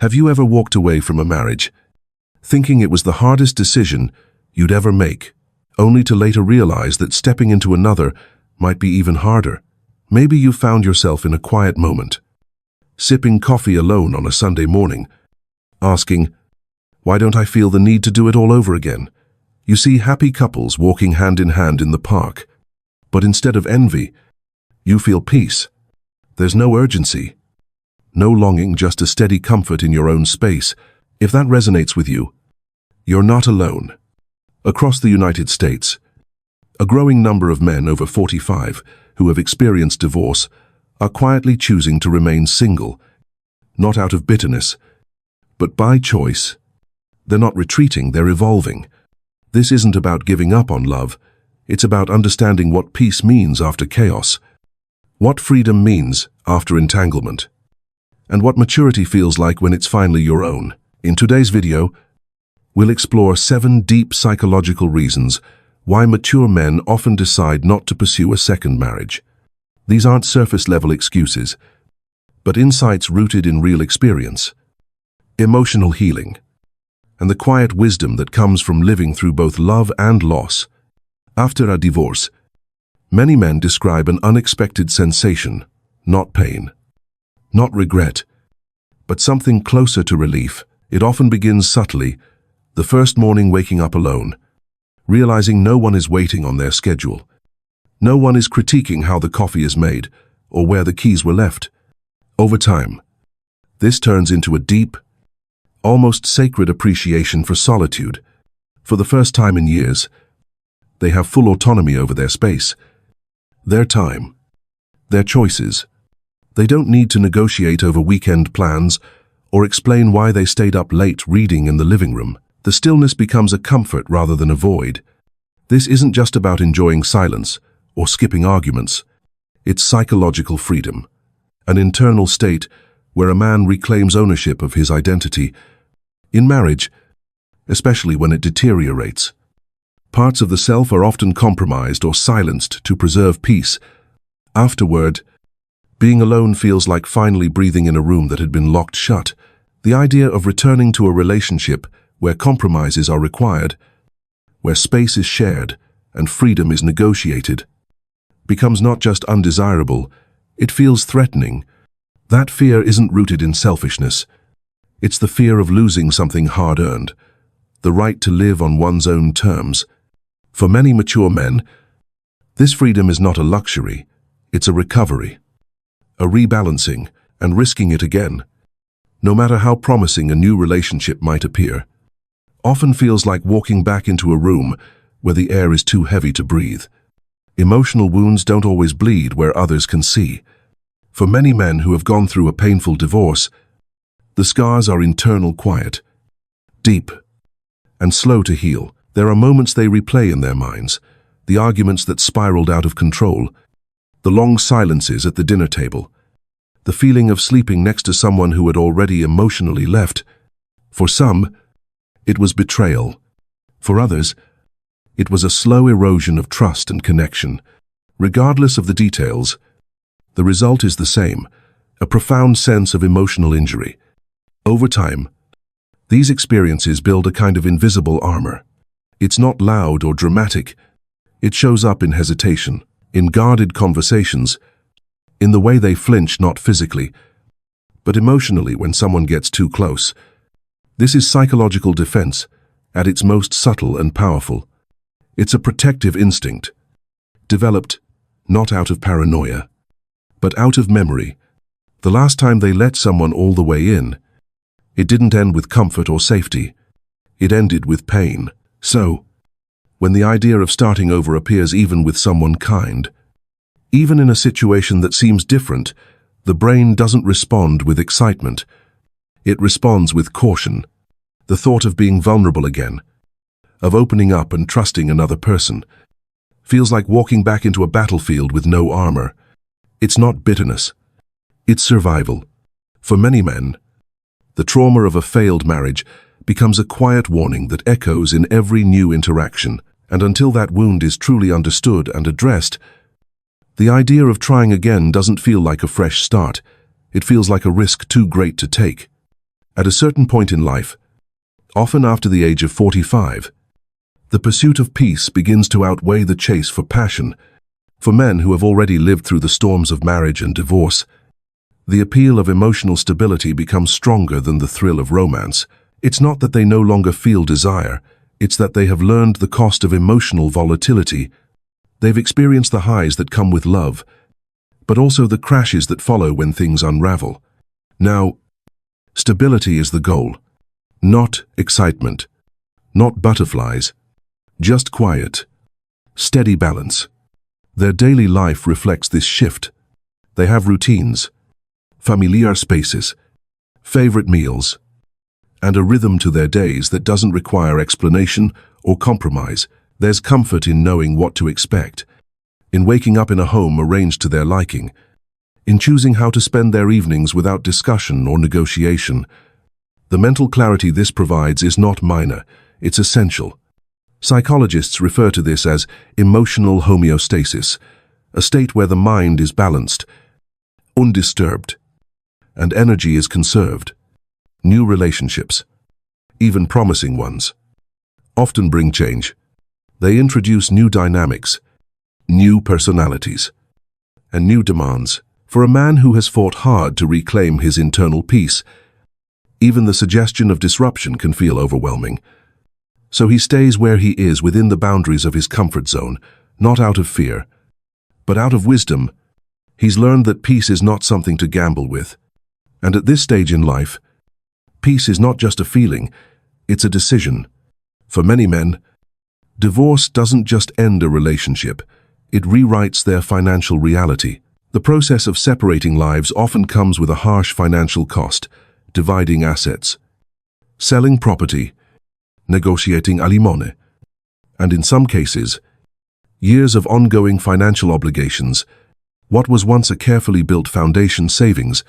Have you ever walked away from a marriage, thinking it was the hardest decision you'd ever make, only to later realize that stepping into another might be even harder? Maybe you found yourself in a quiet moment, sipping coffee alone on a Sunday morning, asking, "Why don't I feel the need to do it all over again?" You see happy couples walking hand in hand in the park, but instead of envy, you feel peace. There's no urgency, no longing, just a steady comfort in your own space. If that resonates with you, you're not alone. Across the United States, a growing number of men over 45 who have experienced divorce are quietly choosing to remain single, not out of bitterness, but by choice. They're not retreating, they're evolving. This isn't about giving up on love, it's about understanding what peace means after chaos, what freedom means after entanglement, and what maturity feels like when it's finally your own. In today's video, we'll explore 7 deep psychological reasons why mature men often decide not to pursue a second marriage. These aren't surface-level excuses, but insights rooted in real experience, emotional healing, and the quiet wisdom that comes from living through both love and loss. After a divorce, many men describe an unexpected sensation, not pain, not regret, but something closer to relief. It often begins subtly, the first morning waking up alone, realizing no one is waiting on their schedule. No one is critiquing how the coffee is made or where the keys were left. Over time, this turns into a deep, almost sacred appreciation for solitude. For the first time in years, they have full autonomy over their space, their time, their choices. They don't need to negotiate over weekend plans or explain why they stayed up late reading in the living room. The stillness becomes a comfort rather than a void. This isn't just about enjoying silence or skipping arguments. It's psychological freedom, an internal state where a man reclaims ownership of his identity. In marriage, especially when it deteriorates, parts of the self are often compromised or silenced to preserve peace. Afterward, being alone feels like finally breathing in a room that had been locked shut. The idea of returning to a relationship where compromises are required, where space is shared and freedom is negotiated, becomes not just undesirable, it feels threatening. That fear isn't rooted in selfishness. It's the fear of losing something hard-earned, the right to live on one's own terms. For many mature men, this freedom is not a luxury, it's a recovery, a rebalancing, and risking it again, no matter how promising a new relationship might appear, often feels like walking back into a room where the air is too heavy to breathe. Emotional wounds don't always bleed where others can see. For many men who have gone through a painful divorce, the scars are internal, quiet, deep, and slow to heal. There are moments they replay in their minds, the arguments that spiraled out of control, the long silences at the dinner table, the feeling of sleeping next to someone who had already emotionally left. For some, it was betrayal. For others, it was a slow erosion of trust and connection. Regardless of the details, the result is the same, a profound sense of emotional injury. Over time, these experiences build a kind of invisible armor. It's not loud or dramatic. It shows up in hesitation, in guarded conversations, in the way they flinch not physically, but emotionally when someone gets too close. This is psychological defense, at its most subtle and powerful. It's a protective instinct, developed not out of paranoia, but out of memory. The last time they let someone all the way in, it didn't end with comfort or safety. It ended with pain. So, when the idea of starting over appears even with someone kind, even in a situation that seems different, the brain doesn't respond with excitement. It responds with caution. The thought of being vulnerable again, of opening up and trusting another person, feels like walking back into a battlefield with no armor. It's not bitterness. It's survival. For many men, the trauma of a failed marriage becomes a quiet warning that echoes in every new interaction, and until that wound is truly understood and addressed, the idea of trying again doesn't feel like a fresh start. It feels like a risk too great to take. At a certain point in life, often after the age of 45, the pursuit of peace begins to outweigh the chase for passion. For men who have already lived through the storms of marriage and divorce, the appeal of emotional stability becomes stronger than the thrill of romance. It's not that they no longer feel desire, it's that they have learned the cost of emotional volatility. They've experienced the highs that come with love, but also the crashes that follow when things unravel. Now, stability is the goal. Not excitement, not butterflies, just quiet, steady balance. Their daily life reflects this shift. They have routines, familiar spaces, favorite meals, and a rhythm to their days that doesn't require explanation or compromise. There's comfort in knowing what to expect, in waking up in a home arranged to their liking, in choosing how to spend their evenings without discussion or negotiation. The mental clarity this provides is not minor, it's essential. Psychologists refer to this as emotional homeostasis, a state where the mind is balanced, undisturbed, and energy is conserved. New relationships, even promising ones, often bring change. They introduce new dynamics, new personalities, and new demands. For a man who has fought hard to reclaim his internal peace, even the suggestion of disruption can feel overwhelming. So he stays where he is within the boundaries of his comfort zone, not out of fear, but out of wisdom. He's learned that peace is not something to gamble with. And at this stage in life, peace is not just a feeling, it's a decision. For many men, divorce doesn't just end a relationship, it rewrites their financial reality. The process of separating lives often comes with a harsh financial cost, dividing assets, selling property, negotiating alimony, and in some cases, years of ongoing financial obligations. What was once a carefully built foundation, savings,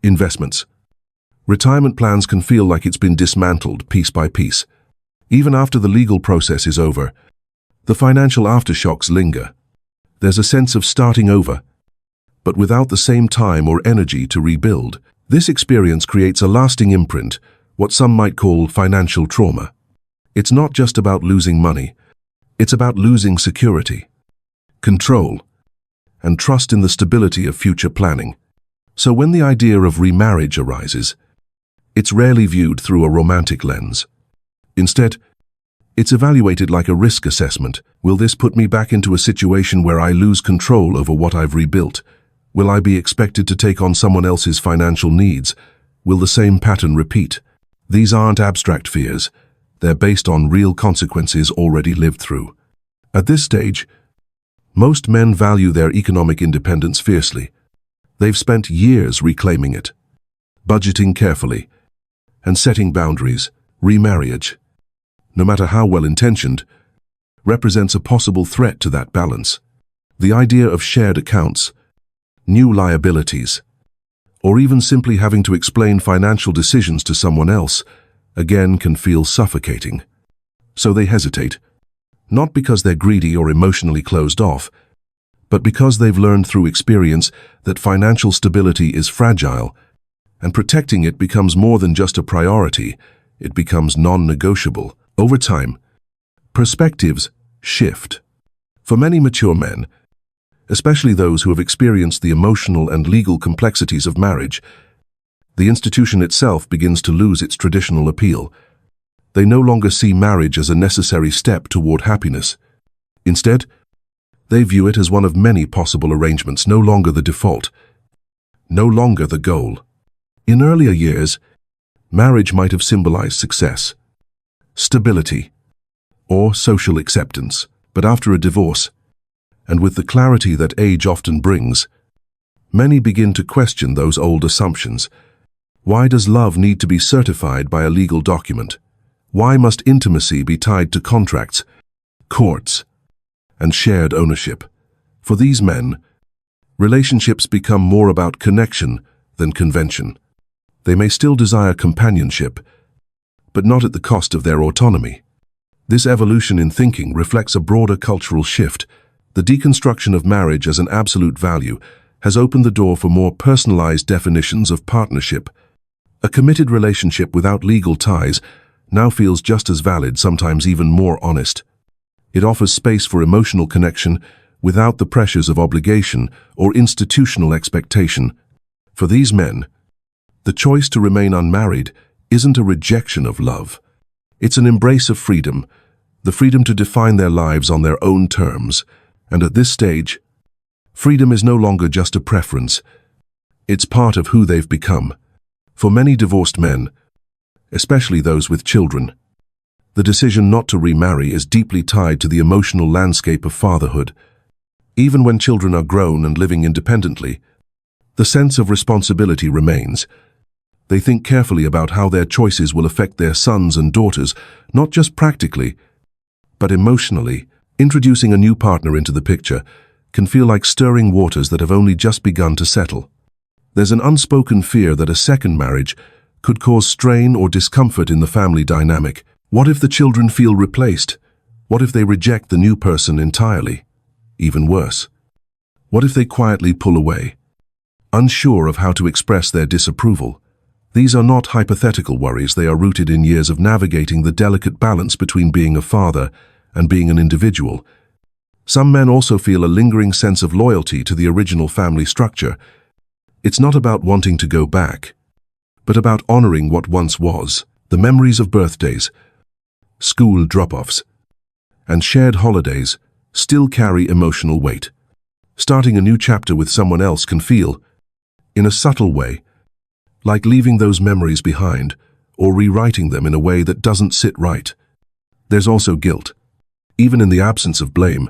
investments, retirement plans can feel like it's been dismantled piece by piece. Even after the legal process is over, the financial aftershocks linger. There's a sense of starting over, but without the same time or energy to rebuild. This experience creates a lasting imprint, what some might call financial trauma. It's not just about losing money, it's about losing security, control, and trust in the stability of future planning. So when the idea of remarriage arises, it's rarely viewed through a romantic lens. Instead, it's evaluated like a risk assessment. Will this put me back into a situation where I lose control over what I've rebuilt? Will I be expected to take on someone else's financial needs? Will the same pattern repeat? These aren't abstract fears. They're based on real consequences already lived through. At this stage, most men value their economic independence fiercely. They've spent years reclaiming it, budgeting carefully, and setting boundaries. Remarriage, no matter how well-intentioned, represents a possible threat to that balance. The idea of shared accounts, new liabilities, or even simply having to explain financial decisions to someone else, again can feel suffocating. So they hesitate, not because they're greedy or emotionally closed off, but because they've learned through experience that financial stability is fragile, and protecting it becomes more than just a priority, it becomes non-negotiable. Over time, perspectives shift. For many mature men, especially those who have experienced the emotional and legal complexities of marriage, the institution itself begins to lose its traditional appeal. They no longer see marriage as a necessary step toward happiness. Instead, they view it as one of many possible arrangements, no longer the default, no longer the goal. In earlier years, marriage might have symbolized success, stability, or social acceptance. But after a divorce, and with the clarity that age often brings, many begin to question those old assumptions. Why does love need to be certified by a legal document? Why must intimacy be tied to contracts, courts, and shared ownership? For these men, relationships become more about connection than convention. They may still desire companionship, but not at the cost of their autonomy. This evolution in thinking reflects a broader cultural shift. The deconstruction of marriage as an absolute value has opened the door for more personalized definitions of partnership, A committed relationship without legal ties now feels just as valid, sometimes even more honest. It offers space for emotional connection without the pressures of obligation or institutional expectation. For these men, the choice to remain unmarried isn't a rejection of love. It's an embrace of freedom, the freedom to define their lives on their own terms. And at this stage, freedom is no longer just a preference. It's part of who they've become. For many divorced men, especially those with children, the decision not to remarry is deeply tied to the emotional landscape of fatherhood. Even when children are grown and living independently, the sense of responsibility remains. They think carefully about how their choices will affect their sons and daughters, not just practically, but emotionally. Introducing a new partner into the picture can feel like stirring waters that have only just begun to settle. There's an unspoken fear that a second marriage could cause strain or discomfort in the family dynamic. What if the children feel replaced? What if they reject the new person entirely? Even worse, what if they quietly pull away, unsure of how to express their disapproval? These are not hypothetical worries, they are rooted in years of navigating the delicate balance between being a father and being an individual. Some men also feel a lingering sense of loyalty to the original family structure. It's not about wanting to go back, but about honoring what once was. The memories of birthdays, school drop-offs, and shared holidays still carry emotional weight. Starting a new chapter with someone else can feel, in a subtle way, like leaving those memories behind or rewriting them in a way that doesn't sit right. There's also guilt. Even in the absence of blame,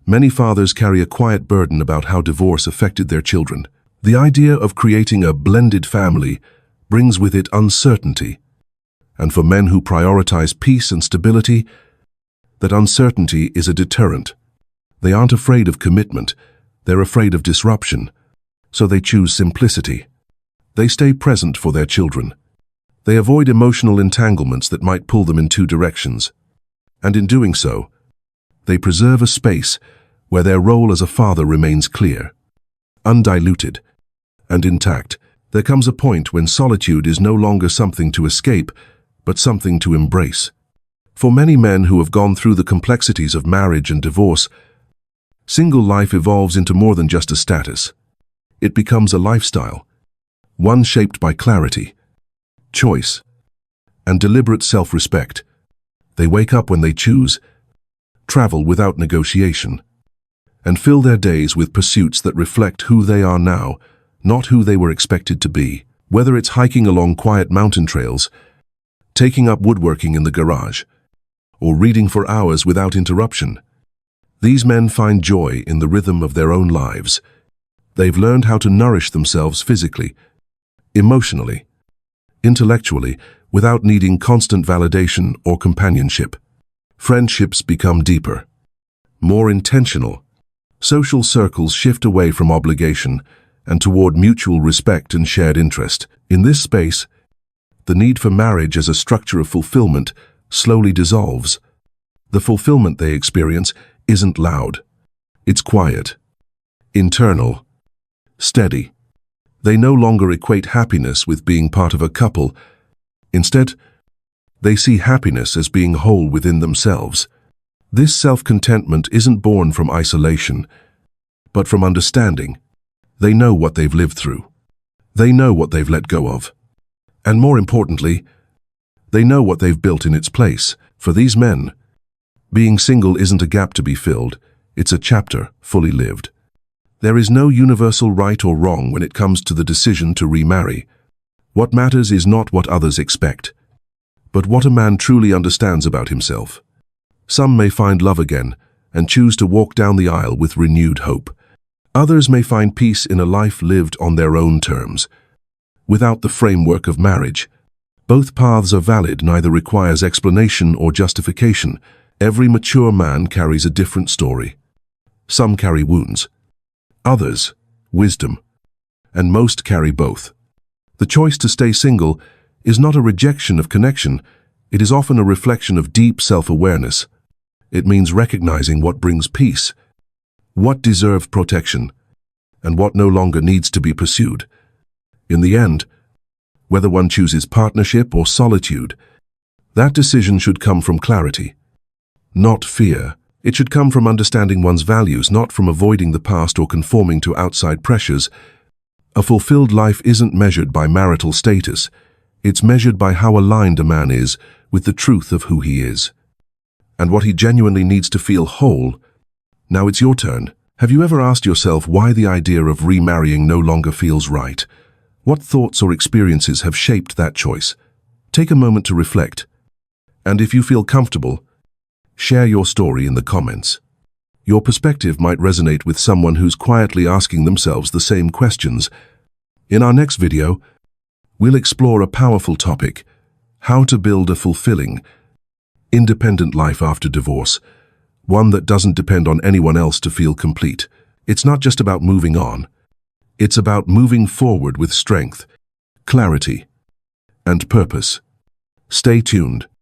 many fathers carry a quiet burden about how divorce affected their children. The idea of creating a blended family brings with it uncertainty. And for men who prioritize peace and stability, that uncertainty is a deterrent. They aren't afraid of commitment, they're afraid of disruption. So they choose simplicity. They stay present for their children. They avoid emotional entanglements that might pull them in two directions. And in doing so, they preserve a space where their role as a father remains clear, undiluted, and intact. There comes a point when solitude is no longer something to escape, but something to embrace. For many men who have gone through the complexities of marriage and divorce, single life evolves into more than just a status. It becomes a lifestyle, one shaped by clarity, choice, and deliberate self-respect. They wake up when they choose, travel without negotiation, and fill their days with pursuits that reflect who they are now, not who they were expected to be. Whether it's hiking along quiet mountain trails, taking up woodworking in the garage, or reading for hours without interruption, these men find joy in the rhythm of their own lives. They've learned how to nourish themselves physically, emotionally, intellectually, without needing constant validation or companionship. Friendships become deeper, more intentional. Social circles shift away from obligation and toward mutual respect and shared interest. In this space, the need for marriage as a structure of fulfillment slowly dissolves. The fulfillment they experience isn't loud. It's quiet, internal, steady. They no longer equate happiness with being part of a couple. Instead, they see happiness as being whole within themselves. This self-contentment isn't born from isolation, but from understanding. They know what they've lived through. They know what they've let go of. And more importantly, they know what they've built in its place. For these men, being single isn't a gap to be filled, it's a chapter fully lived. There is no universal right or wrong when it comes to the decision to remarry. What matters is not what others expect, but what a man truly understands about himself. Some may find love again and choose to walk down the aisle with renewed hope. Others may find peace in a life lived on their own terms, without the framework of marriage. Both paths are valid, neither requires explanation or justification. Every mature man carries a different story. Some carry wounds, others wisdom, and most carry both. The choice to stay single is not a rejection of connection, it is often a reflection of deep self-awareness. It means recognizing what brings peace, what deserves protection, and what no longer needs to be pursued. In the end, whether one chooses partnership or solitude. That decision should come from clarity, not fear. It should come from understanding one's values, not from avoiding the past or conforming to outside pressures. A fulfilled life isn't measured by marital status. It's measured by how aligned a man is with the truth of who he is and what he genuinely needs to feel whole. Now it's your turn. Have you ever asked yourself why the idea of remarrying no longer feels right? What thoughts or experiences have shaped that choice? Take a moment to reflect. And if you feel comfortable, share your story in the comments. Your perspective might resonate with someone who's quietly asking themselves the same questions. In our next video, we'll explore a powerful topic: how to build a fulfilling, independent life after divorce, one that doesn't depend on anyone else to feel complete. It's not just about moving on. It's about moving forward with strength, clarity, and purpose. Stay tuned.